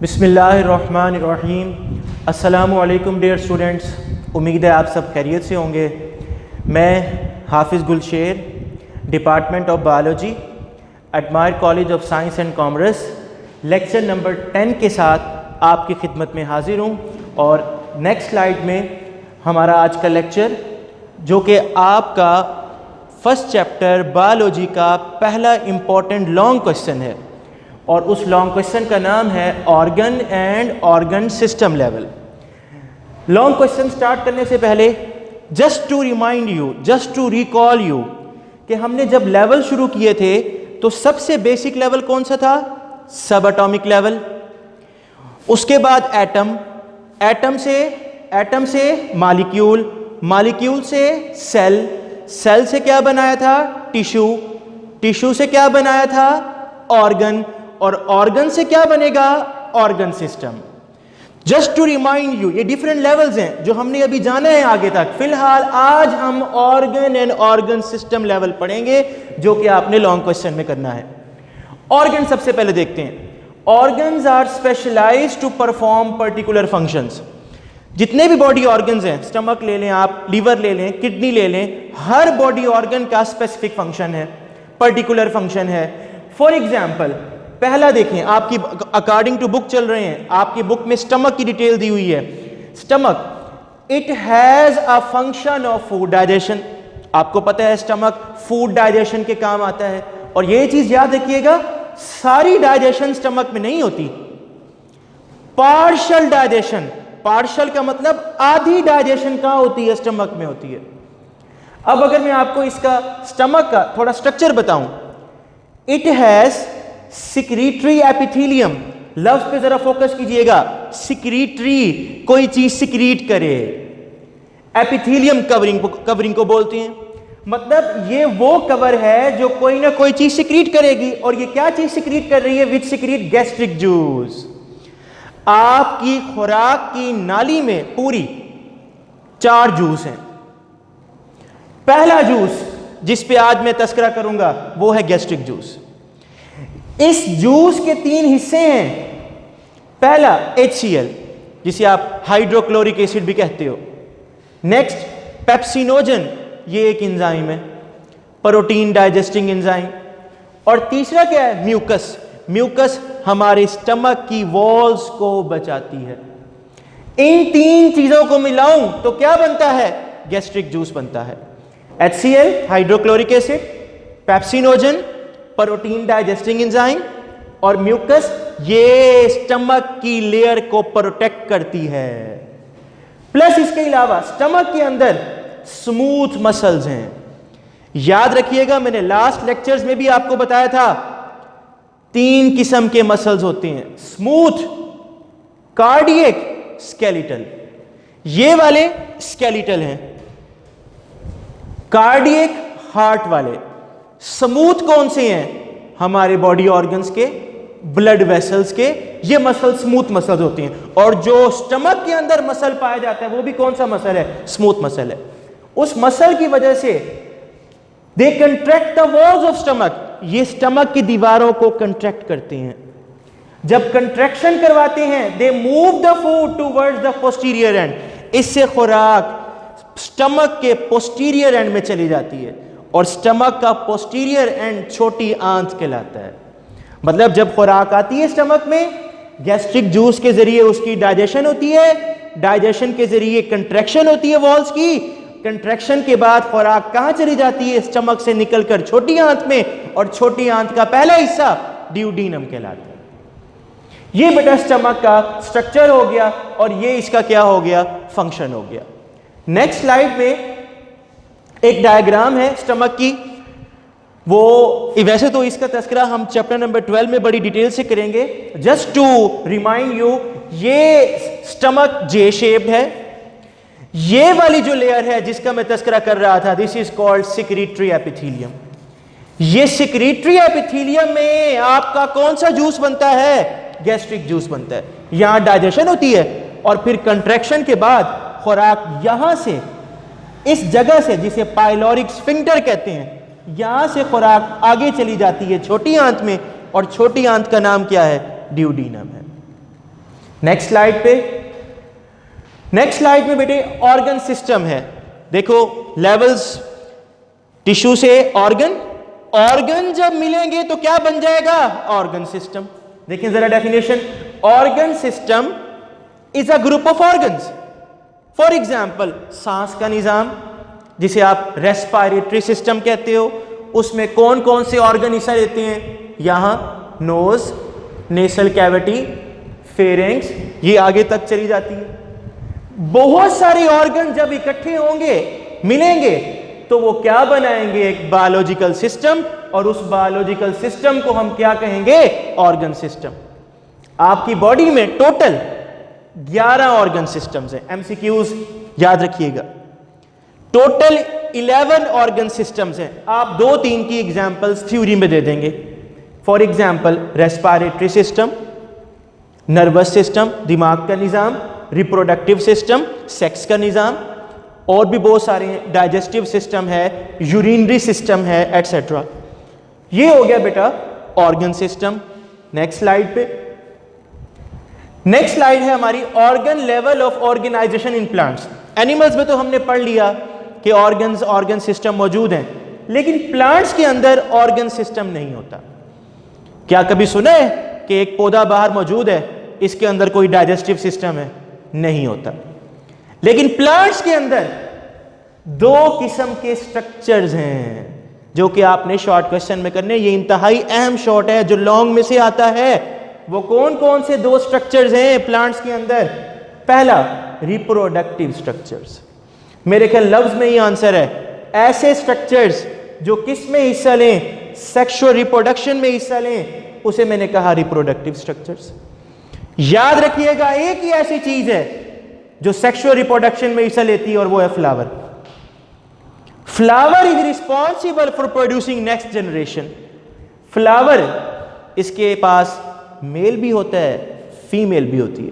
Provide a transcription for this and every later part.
बिस्मिल्लाहिर्रहमानिर्रहीम। अस्सलामु अलैकुम डियर स्टूडेंट्स, उम्मीद है आप सब खैरियत से होंगे। मैं हाफिज़ Gulsher, department of biology, admire college of science and commerce, lecture number 10 के साथ आपकी खिदमत में हाजिर हूँ। और नेक्स्ट स्लाइड में हमारा आज का लेक्चर, जो कि आपका फर्स्ट चैप्टर बायोलॉजी का पहला इम्पॉर्टेंट लॉन्ग क्वेश्चन है, और उस लॉन्ग क्वेश्चन का नाम है organ and organ system level. Long question start करने से पहले just to remind you, just to recall you, कि हमने जब लेवल शुरू किए थे तो सबसे बेसिक लेवल कौन सा था? सब एटॉमिक लेवल। उसके बाद एटम, एटम से मॉलिक्यूल, मॉलिक्यूल से सेल, सेल से क्या बनाया था? टिश्यू, टिश्यू से क्या बनाया था? ऑर्गन, और ऑर्गन से क्या बनेगा? Organ system. Just to remind you, ये डिफरेंट लेवल्स हैं जो हमने अभी जाना है आगे तक। फिलहाल आज हम organ and organ system level पढ़ेंगे, जो कि आपने लॉन्ग क्वेश्चन में करना है। ऑर्गन सबसे पहले देखते हैं। Organs are specialized to perform particular functions. जितने भी बॉडी ऑर्गन्स हैं, स्टमक ले लें आप, लीवर ले लें, किडनी ले लें, हर बॉडी ऑर्गन का स्पेसिफिक फंक्शन है, पर्टिकुलर फंक्शन है। फॉर एग्जाम्पल, पहला देखें, आपकी अकॉर्डिंग टू बुक चल रहे हैं, आपकी बुक में स्टमक की डिटेल दी हुई है। Stomach, it has a function of food digestion. आपको पता है स्टमक फूड डाइजेशन के काम आता है। और ये चीज याद रखिएगा, सारी डाइजेशन स्टमक में नहीं होती, पार्शियल डाइजेशन। पार्शियल का मतलब आधी डाइजेशन कहां होती है? स्टमक में होती है। अब अगर मैं आपको इसका स्टमक का थोड़ा स्ट्रक्चर बताऊं, इट हैज सिक्रीटरी एपिथेलियम। लफ्ज पे जरा फोकस कीजिएगा। सिक्रीटरी, कोई चीज सिक्रीट करे। एपिथेलियम कवरिंग को बोलते हैं। मतलब ये वो कवर है जो कोई ना कोई चीज सिक्रीट करेगी। और ये क्या चीज सिक्रीट कर रही है? विच सिक्रीट गैस्ट्रिक जूस। आपकी खुराक की नाली में पूरी 4 जूस हैं। पहला जूस जिस पे आज मैं तस्करा करूंगा वो है गैस्ट्रिक जूस। इस जूस के 3 हिस्से हैं। पहला HCl, जिसे आप हाइड्रोक्लोरिक एसिड भी कहते हो। नेक्स्ट पेप्सिनोजन, ये एक एंजाइम है, प्रोटीन डाइजेस्टिंग एंजाइम। और तीसरा क्या है? म्यूकस। म्यूकस हमारे स्टमक की वॉल्स को बचाती है। इन 3 चीजों को मिलाऊं तो क्या बनता है? गैस्ट्रिक जूस बनता है। HCl hydrochloric acid, pepsinogen protein digesting enzyme, और म्यूकस ये स्टमक की लेयर को प्रोटेक्ट करती है। प्लस इसके अलावा स्टमक के अंदर स्मूथ मसल्स हैं। याद रखिएगा, मैंने लास्ट लेक्चर्स में भी आपको बताया था 3 किस्म के मसल्स होते हैं, स्मूथ, कार्डियक, स्केलेटल। ये वाले स्केलेटल हैं, कार्डियक हार्ट वाले। स्मूथ कौन से हैं? हमारे बॉडी ऑर्गन्स के, ब्लड वेसल्स के। ये मसल स्मूथ मसल्स होती हैं। और जो स्टमक के अंदर मसल पाया जाता है वो भी कौन सा मसल है? स्मूथ मसल है। उस मसल की वजह से they contract the walls of stomach. ये स्टमक की दीवारों को कंट्रैक्ट करते हैं। जब कंट्रैक्शन करवाते हैं, they move the food towards the posterior and. इससे खुराक स्टमक के पोस्टीरियर एंड में चली जाती है। और स्टमक का पोस्टीरियर एंड छोटी आंत कहलाता है। मतलब जब खुराक आती है स्टमक में, गैस्ट्रिक जूस के जरिए उसकी डाइजेशन होती है, डाइजेशन के जरिए कंट्रैक्शन होती है वॉल्स की, कंट्रैक्शन के बाद खुराक कहां चली जाती है? स्टमक से निकलकर छोटी आंत में, और छोटी आंत का पहला हिस्सा ड्यूडीनम कहलाता है। ये बेटा स्टमक का स्ट्रक्चर हो गया, और ये इसका क्या हो गया? फंक्शन हो गया। नेक्स्ट स्लाइड में एक डायग्राम है स्टमक की। वो वैसे तो इसका तस्करा हम चैप्टर नंबर 12 में बड़ी डिटेल से करेंगे। जस्ट टू रिमाइंड यू, ये स्टमक जे शेप्ड है। ये वाली जो लेयर है जिसका मैं तस्करा कर रहा था, this is called secretory epithelium. ये सिक्रीटरी एपिथेलियम में आपका कौन सा जूस बनता है? गैस्ट्रिक जूस बनता है। यहां डाइजेशन होती है, और फिर कंट्रैक्शन के बाद खुराक यहां से, इस जगह से, जिसे पाइलोरिक स्फिंक्टर कहते हैं, यहां से खुराक आगे चली जाती है छोटी आंत में, और छोटी आंत का नाम क्या है? ड्यूडीनम है। नेक्स्ट स्लाइड पे, नेक्स्ट स्लाइड में बेटे ऑर्गन सिस्टम है। देखो लेवल्स, टिश्यू से ऑर्गन, ऑर्गन जब मिलेंगे तो क्या बन जाएगा? Organ system. देखिए जरा definition, organ system is a group of organs. For example सांस का निजाम जिसे आप रेस्पिरेटरी सिस्टम कहते हो, उसमें कौन कौन से ऑर्गन हिस्सा लेते हैं? यहां नोज, नेसल कैविटी, फेरेंक्स, ये आगे तक चली जाती है। बहुत सारे ऑर्गन जब इकट्ठे होंगे, मिलेंगे, तो वो क्या बनाएंगे? एक बायोलॉजिकल सिस्टम, और उस बायोलॉजिकल सिस्टम को हम क्या कहेंगे? Organ system. आपकी बॉडी में टोटल 11 ऑर्गन सिस्टम्स हैं। एमसीक्यूज याद रखिएगा, टोटल 11 ऑर्गन सिस्टम्स हैं। आप 2-3 की एग्जांपल्स थ्योरी में दे देंगे। For example respiratory system, nervous system, दिमाग का निजाम, रिप्रोडक्टिव सिस्टम, सेक्स का निजाम, और भी बहुत सारे हैं, डाइजेस्टिव सिस्टम है, यूरिनरी सिस्टम है, एटसेट्रा। ये हो गया बेटा ऑर्गन सिस्टम। नेक्स्ट स्लाइड पे, नेक्स्ट स्लाइड है हमारी organ level of organization in plants. Animals में तो हमने पढ़ लिया कि ऑर्गन्स, ऑर्गन सिस्टम मौजूद हैं, लेकिन प्लांट्स के अंदर ऑर्गन सिस्टम नहीं होता। क्या कभी सुना है कि एक पौधा बाहर मौजूद है, इसके अंदर कोई डाइजेस्टिव सिस्टम है? नहीं होता। लेकिन प्लांट्स के अंदर 2 किस्म के स्ट्रक्चर्स हैं जो कि आपने शॉर्ट क्वेश्चन में करने। ये इंतहाई अहम शॉर्ट है जो लॉन्ग में से आता है। वो कौन कौन से 2 स्ट्रक्चर्स हैं प्लांट्स के अंदर? पहला रिप्रोडक्टिव स्ट्रक्चर्स। मेरे ख्याल लफ्ज में ही आंसर है। ऐसे स्ट्रक्चर्स जो किस में हिस्सा लें? सेक्सुअल रिप्रोडक्शन में हिस्सा लें, उसे मैंने कहा रिप्रोडक्टिव स्ट्रक्चर्स। याद रखिएगा, एक ही ऐसी चीज है जो सेक्सुअल रिप्रोडक्शन में हिस्सा लेती है, और वो है flower. Flower is responsible for producing next generation. Flower, इसके पास मेल भी होता है, फीमेल भी होती है।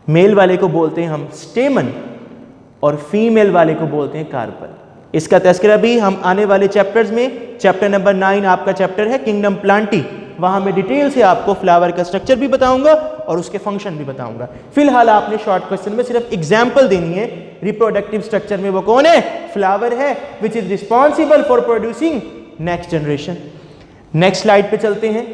मेल वाले को बोलते हैं हम स्टेमन, और फीमेल वाले को बोलते हैं कार्पल। इसका तस्करा भी हम आने वाले चैप्टर्स में, चैप्टर नंबर 9 आपका चैप्टर है किंगडम प्लांटी, वहां में डिटेल से आपको फ्लावर का स्ट्रक्चर भी बताऊंगा और उसके फंक्शन भी बताऊंगा। फिलहाल आपने शॉर्ट क्वेश्चन में सिर्फ एग्जांपल देनी है। रिप्रोडक्टिव स्ट्रक्चर में वो कौन है? फ्लावर है, which is responsible for producing next generation. Next slide पे चलते हैं।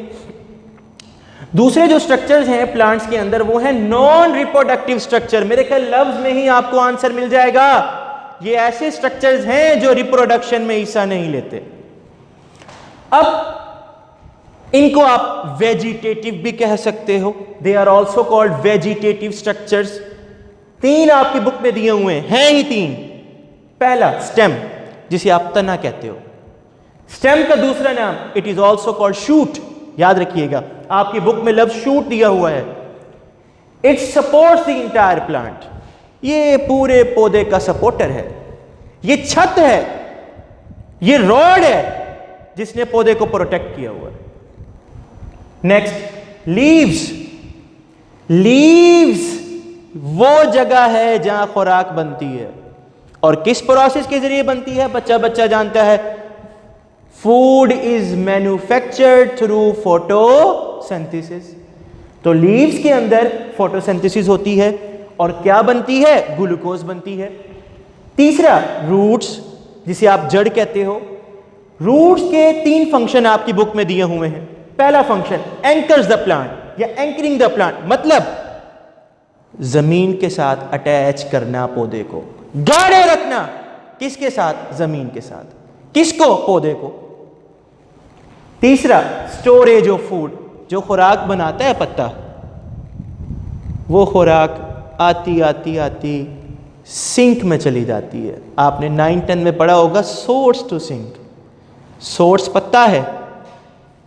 दूसरे जो स्ट्रक्चर्स हैं प्लांट्स के अंदर वो है नॉन रिप्रोडक्टिव स्ट्रक्चर। मेरे ख्याल लफ्ज में ही आपको आंसर मिल जाएगा। ये ऐसे स्ट्रक्चर्स हैं जो रिप्रोडक्शन में हिस्सा नहीं लेते। अब इनको आप वेजिटेटिव भी कह सकते हो। They are also called vegetative structures. 3 आपकी बुक में दिए हुए हैं ही 3। पहला स्टेम, जिसे आप तना कहते हो। स्टेम का दूसरा नाम it is also called shoot. याद रखिएगा, आपकी बुक में लफ्ज शूट दिया हुआ है। It supports the entire plant. ये पूरे पौधे का सपोर्टर है, ये छत है, ये रॉड है जिसने पौधे को प्रोटेक्ट किया हुआ है। Next leaves. लीव्स वो जगह है जहां खुराक बनती है, और किस प्रोसेस के जरिए बनती है? बच्चा बच्चा जानता है। Food is manufactured through photosynthesis. तो लीव्स के अंदर फोटोसिंथेसिस होती है, और क्या बनती है? ग्लूकोज बनती है। तीसरा रूट्स, जिसे आप जड़ कहते हो। रूट्स के 3 फंक्शन आपकी बुक में दिए हुए हैं। पहला फंक्शन एंकर्स द प्लांट या एंकरिंग द प्लांट, मतलब जमीन के साथ अटैच करना, पौधे को गाढ़े रखना। किसके साथ? जमीन के साथ। किसको? पौधे को। तीसरा स्टोरेज ऑफ फूड, जो खुराक बनाता है पत्ता, वो खुराक आती आती आती सिंक में चली जाती है। आपने 9-10 में पढ़ा होगा सोर्स टू सिंक। सोर्स पत्ता है,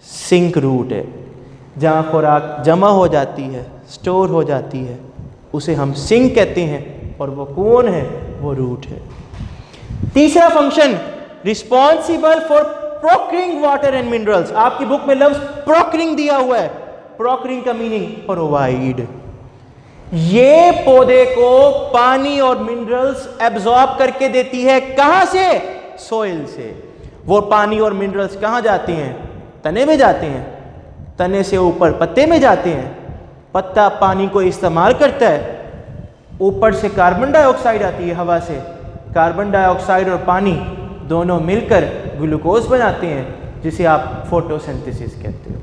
सिंक रूट है। जहां खुराक जमा हो जाती है, स्टोर हो जाती है, उसे हम सिंक कहते हैं, और वो कौन है? वो रूट है। तीसरा function responsible for procuring water and minerals. आपकी बुक में लफ्ज प्रोक्यूरिंग दिया हुआ है। प्रोक्यूरिंग का मीनिंग प्रोवाइड। ये पौधे को पानी और मिनरल्स एब्जॉर्ब करके देती है। कहां से? सोइल से। वो पानी और मिनरल्स कहां जाते हैं? तने में जाते हैं। तने से ऊपर पत्ते में जाते हैं, पत्ता पानी को इस्तेमाल करता है, ऊपर से कार्बन डाइऑक्साइड आती है हवा से, कार्बन डाइऑक्साइड और पानी दोनों मिलकर ग्लूकोज बनाते हैं जिसे आप फोटोसिंथेसिस कहते हो।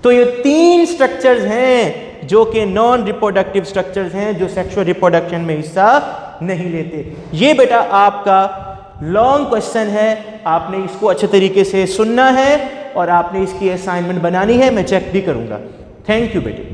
तो ये 3 स्ट्रक्चर्स हैं जो कि नॉन रिप्रोडक्टिव स्ट्रक्चर्स हैं, जो सेक्सुअल रिप्रोडक्शन में हिस्सा नहीं लेते। ये बेटा आपका लॉन्ग क्वेश्चन है, आपने इसको अच्छे तरीके से सुनना है और आपने इसकी असाइनमेंट बनानी है, मैं चेक भी करूंगा। थैंक यू बेटे।